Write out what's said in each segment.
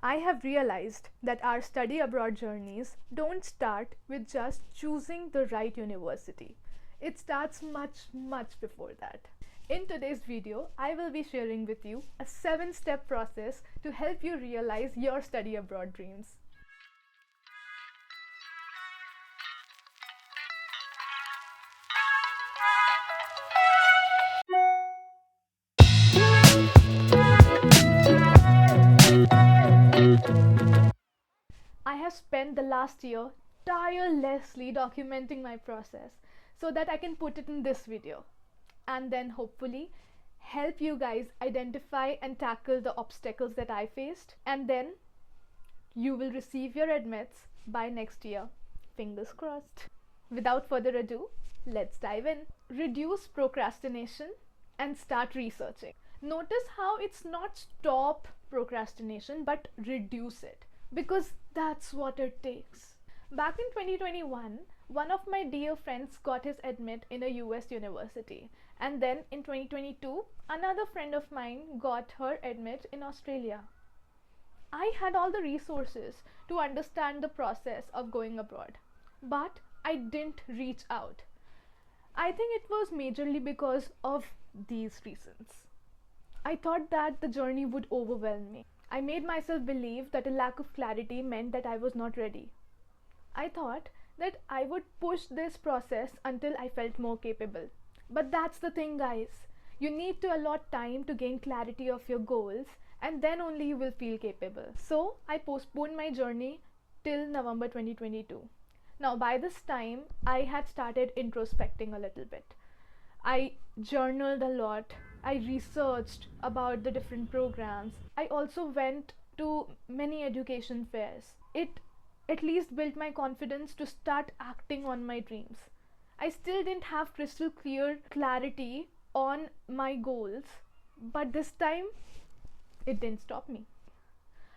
I have realized that our study abroad journeys don't start with just choosing the right university. It starts much before that. In today's video, I will be sharing with you a 7-step process to help you realize your study abroad dreams. I have spent the last year tirelessly documenting my process so that I can put it in this video and then hopefully help you guys identify and tackle the obstacles that I faced, and then you will receive your admits by next year. Fingers crossed. Without further ado, let's dive in. Reduce procrastination and start researching. Notice how it's not stop procrastination but reduce it, because that's what it takes. Back in 2021, one of my dear friends got his admit in a US university, and then in 2022, another friend of mine got her admit in Australia. I had all the resources to understand the process of going abroad, but I didn't reach out. I think it was majorly because of these reasons. I thought that the journey would overwhelm me. I made myself believe that a lack of clarity meant that I was not ready. I thought that I would push this process until I felt more capable. But that's the thing, guys. You need to allot time to gain clarity of your goals, and then only you will feel capable. So I postponed my journey till November 2022. Now, by this time, I had started introspecting a little bit. I journaled a lot. I researched about the different programs. I also went to many education fairs. It at least built my confidence to start acting on my dreams. I still didn't have crystal clear clarity on my goals, but this time it didn't stop me.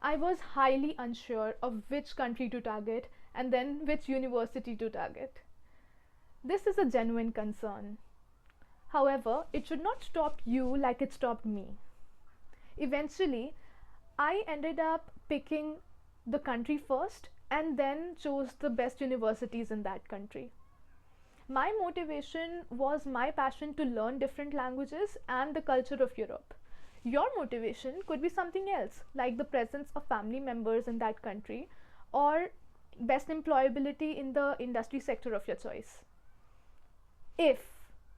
I was highly unsure of which country to target and then which university to target. This is a genuine concern. However, it should not stop you like it stopped me. Eventually, I ended up picking the country first and then chose the best universities in that country. My motivation was my passion to learn different languages and the culture of Europe. Your motivation could be something else, like the presence of family members in that country or best employability in the industry sector of your choice. If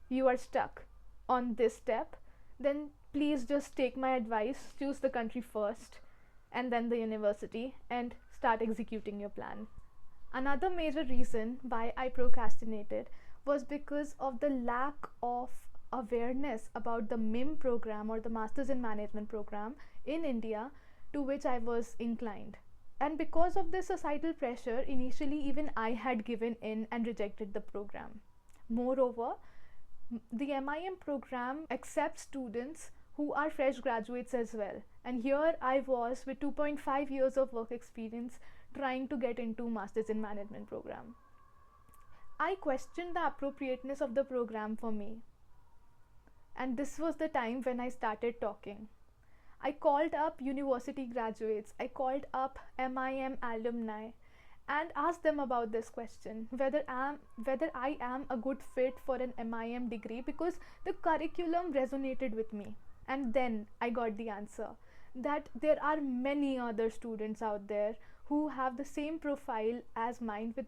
you are stuck on this step, then please just take my advice, choose the country first and then the university, and start executing your plan. Another major reason why I procrastinated was because of the lack of awareness about the MIM program, or the Masters in Management program in India, to which I was inclined. And because of this societal pressure, initially even I had given in and rejected the program. Moreover, the MIM program accepts students who are fresh graduates as well. And here I was with 2.5 years of work experience trying to get into Masters in Management program. I questioned the appropriateness of the program for me. And this was the time when I started talking. I called up university graduates, I called up MIM alumni and asked them about this question, whether I am a good fit for an MIM degree, because the curriculum resonated with me. And then I got the answer that there are many other students out there who have the same profile as mine with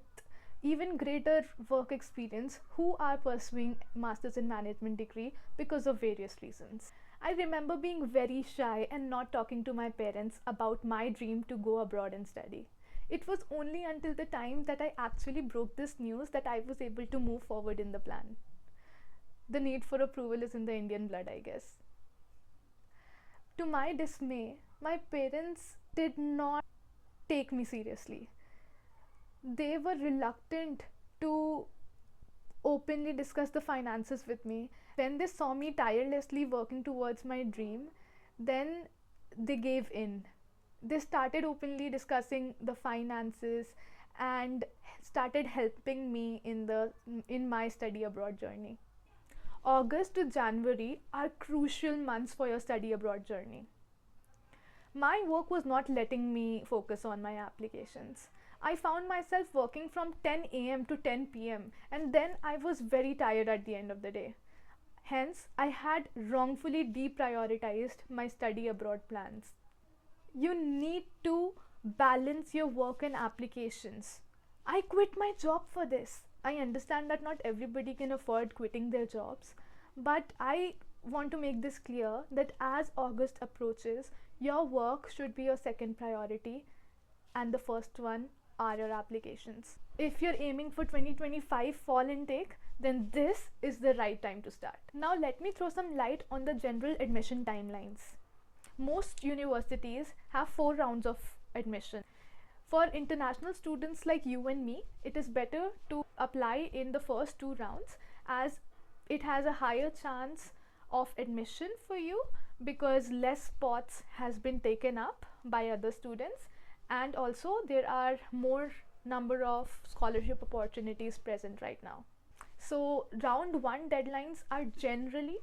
even greater work experience, who are pursuing Masters in Management degree because of various reasons. I remember being very shy and not talking to my parents about my dream to go abroad and study. It was only until the time that I actually broke this news that I was able to move forward in the plan. The need for approval is in the Indian blood, I guess. To my dismay, my parents did not take me seriously. They were reluctant to openly discuss the finances with me. When they saw me tirelessly working towards my dream, then they gave in. They started openly discussing the finances and started helping me in my study abroad journey. August to January are crucial months for your study abroad journey. My work was not letting me focus on my applications. I found myself working from 10 a.m. to 10 p.m., and then I was very tired at the end of the day. Hence, I had wrongfully deprioritized my study abroad plans. You need to balance your work and applications. I quit my job for this. I understand that not everybody can afford quitting their jobs, but I want to make this clear that as August approaches, your work should be your second priority, and the first one are your applications. If you're aiming for 2025 fall intake, then this is the right time to start. Now, let me throw some light on the general admission timelines. Most universities have 4 rounds of admission. For international students like you and me, it is better to apply in the first 2 rounds, as it has a higher chance of admission for you because less spots has been taken up by other students, and also there are more number of scholarship opportunities present right now. So round 1 deadlines are generally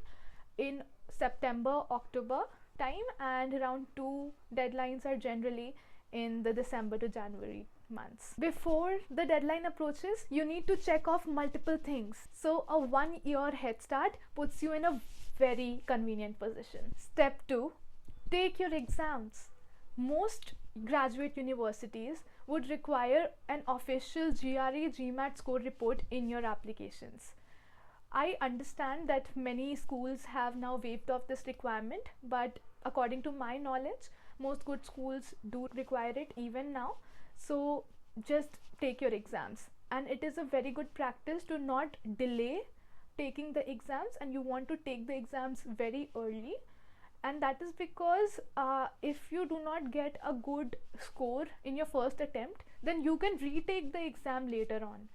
in September October time, and round 2 deadlines are generally in the December to January months. Before the deadline approaches, you need to check off multiple things. So a 1 year head start puts you in a very convenient position. Step 2, take your exams. Most graduate universities would require an official GRE GMAT score report in your applications. I understand that many schools have now waived off this requirement, but according to my knowledge, most good schools do require it even now. So just take your exams, and it is a very good practice to not delay taking the exams, and you want to take the exams very early. And that is because if you do not get a good score in your first attempt, then you can retake the exam later on.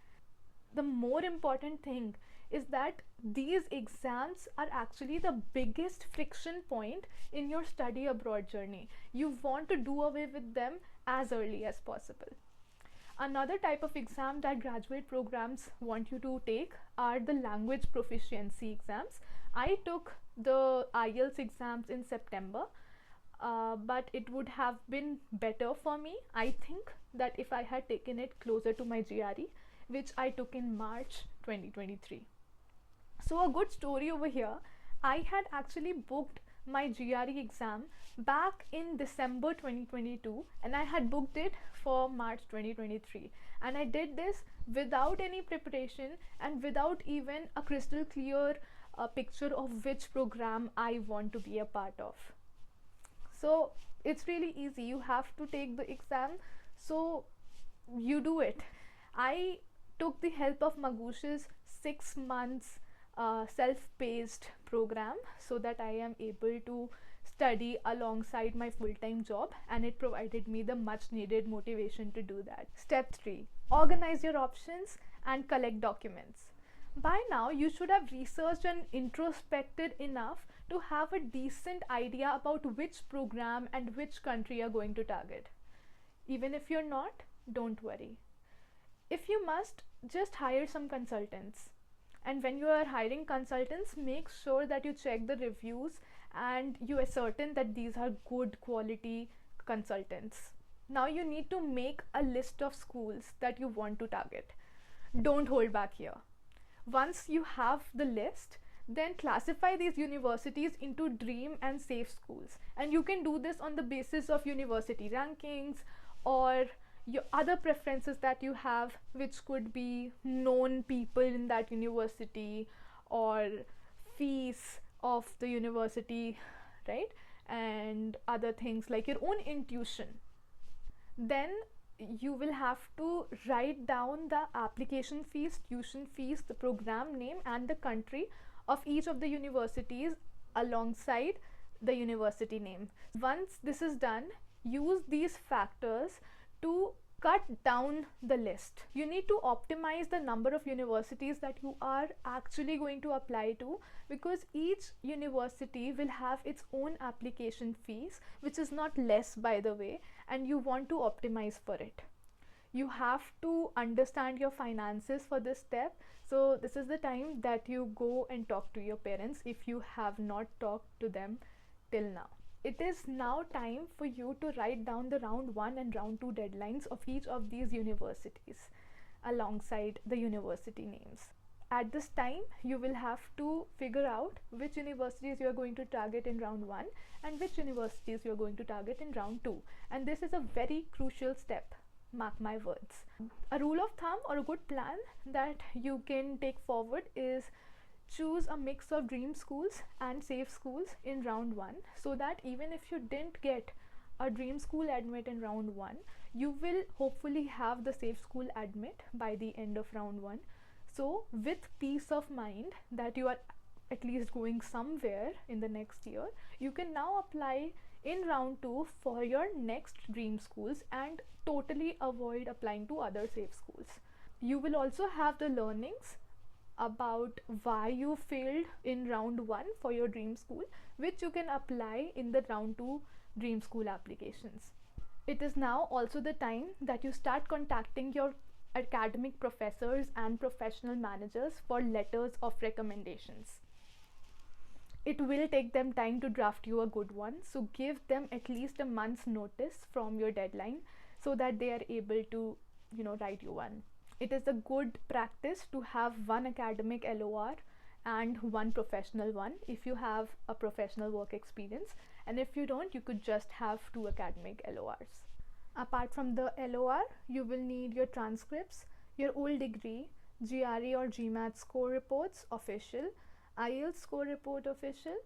The more important thing is that these exams are actually the biggest friction point in your study abroad journey. You want to do away with them as early as possible. Another type of exam that graduate programs want you to take are the language proficiency exams. I took the IELTS exams in September, but it would have been better for me, I think, that if I had taken it closer to my GRE, which I took in March 2023. So a good story over here, I had actually booked my GRE exam back in December 2022, and I had booked it for March 2023, and I did this without any preparation and without even a crystal clear picture of which program I want to be a part of. So it's really easy. You have to take the exam, so you do it. I took the help of Magush's 6 months self-paced program so that I am able to study alongside my full-time job, and it provided me the much needed motivation to do that. Step 3, organize your options and collect documents. By now you should have researched and introspected enough to have a decent idea about which program and which country you're going to target. Even if you're not, don't worry. If you must, just hire some consultants. And when you are hiring consultants, make sure that you check the reviews and you ascertain that these are good quality consultants. Now you need to make a list of schools that you want to target. Don't hold back here. Once you have the list, then classify these universities into dream and safe schools. And you can do this on the basis of university rankings or your other preferences that you have, which could be known people in that university or fees of the university, right? And other things like your own intuition. Then you will have to write down the application fees, tuition fees, the program name and the country of each of the universities alongside the university name. Once this is done, use these factors to cut down the list. You need to optimize the number of universities that you are actually going to apply to, because each university will have its own application fees, which is not less, by the way, and you want to optimize for it. You have to understand your finances for this step. So this is the time that you go and talk to your parents if you have not talked to them till now. It is now time for you to write down the round 1 and round 2 deadlines of each of these universities alongside the university names. At this time, you will have to figure out which universities you are going to target in round 1 and which universities you are going to target in round 2. And this is a very crucial step, mark my words. A rule of thumb or a good plan that you can take forward is choose a mix of dream schools and safe schools in round 1, so that even if you didn't get a dream school admit in round 1, you will hopefully have the safe school admit by the end of round 1. So with peace of mind that you are at least going somewhere in the next year, you can now apply in round 2 for your next dream schools and totally avoid applying to other safe schools. You will also have the learnings about why you failed in round 1 for your dream school, which you can apply in the round 2 dream school applications. It is now also the time that you start contacting your academic professors and professional managers for letters of recommendations. It will take them time to draft you a good one, so give them at least a month's notice from your deadline so that they are able to, write you one. It is a good practice to have one academic LOR and one professional one if you have a professional work experience, and if you don't, you could just have 2 academic LORs. Apart from the LOR, you will need your transcripts, your old degree, GRE or GMAT score reports official, IELTS score report official,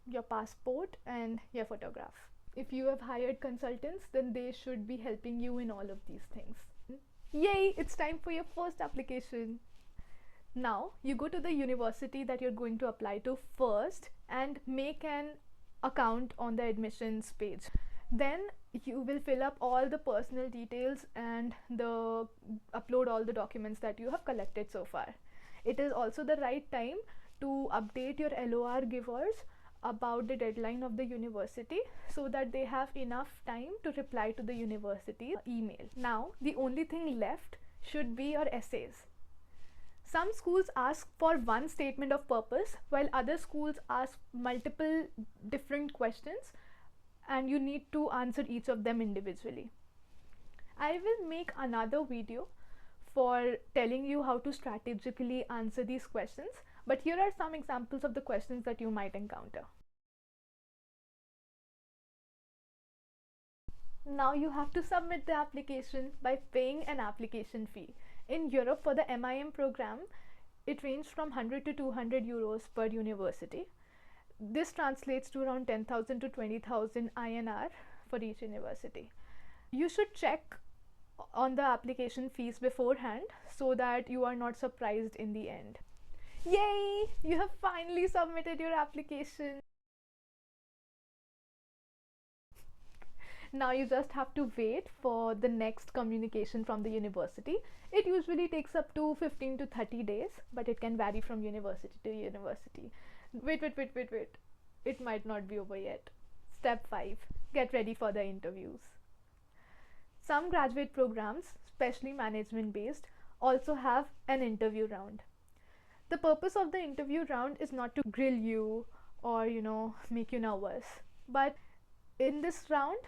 your passport and your photograph. If you have hired consultants, then they should be helping you in all of these things. Yay, it's time for your first application. Now you go to the university that you're going to apply to first and make an account on the admissions page. Then you will fill up all the personal details and upload all the documents that you have collected so far. It is also the right time to update your LOR givers about the deadline of the university so that they have enough time to reply to the university email. Now the only thing left should be your essays. Some schools ask for one statement of purpose, while other schools ask multiple different questions, and you need to answer each of them individually. I will make another video for telling you how to strategically answer these questions, but here are some examples of the questions that you might encounter. Now you have to submit the application by paying an application fee. In Europe, for the MIM program, it ranged from 100 to 200 euros per university. This translates to around 10,000 to 20,000 INR for each university. You should check on the application fees beforehand so that you are not surprised in the end. Yay! You have finally submitted your application. Now you just have to wait for the next communication from the university. It usually takes up to 15 to 30 days, but it can vary from university to university. Wait. It might not be over yet. Step 5. Get ready for the interviews. Some graduate programs, especially management based, also have an interview round. The purpose of the interview round is not to grill you or make you nervous, but in this round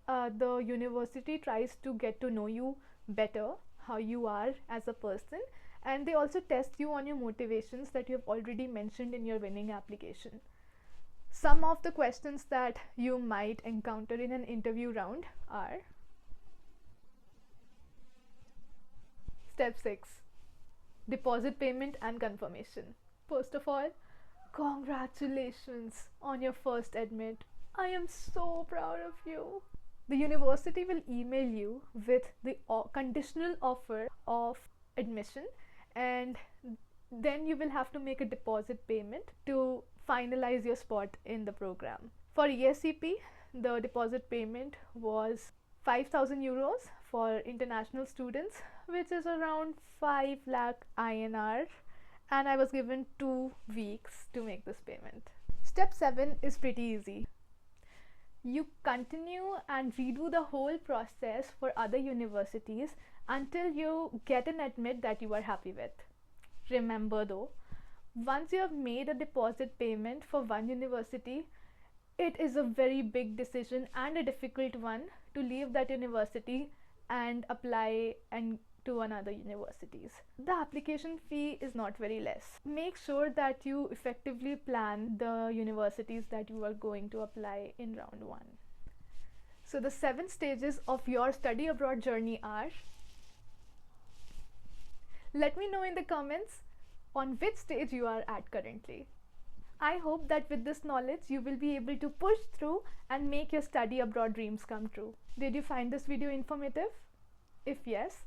the university tries to get to know you better, how you are as a person, and they also test you on your motivations that you have already mentioned in your winning application. Some of the questions that you might encounter in an interview round are: Step 6. Deposit payment and confirmation. First of all, congratulations on your first admit. I am so proud of you. The university will email you with the conditional offer of admission, and then you will have to make a deposit payment to finalize your spot in the program. For ESCP, the deposit payment was 5,000 euros for international students, which is around 5 lakh INR, and I was given 2 weeks to make this payment. Step 7 is pretty easy. You continue and redo the whole process for other universities until you get an admit that you are happy with. Remember though, once you have made a deposit payment for one university, It is a very big decision and a difficult one to leave that university and apply and to another universities. The application fee is not very less. Make sure that you effectively plan the universities that you are going to apply in round 1. So the 7 stages of your study abroad journey are: let me know in the comments on which stage you are at currently. I hope that with this knowledge you will be able to push through and make your study abroad dreams come true. Did you find this video informative? If yes,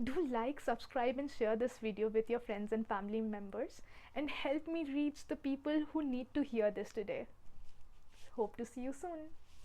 do like, subscribe and share this video with your friends and family members and help me reach the people who need to hear this today. Hope to see you soon.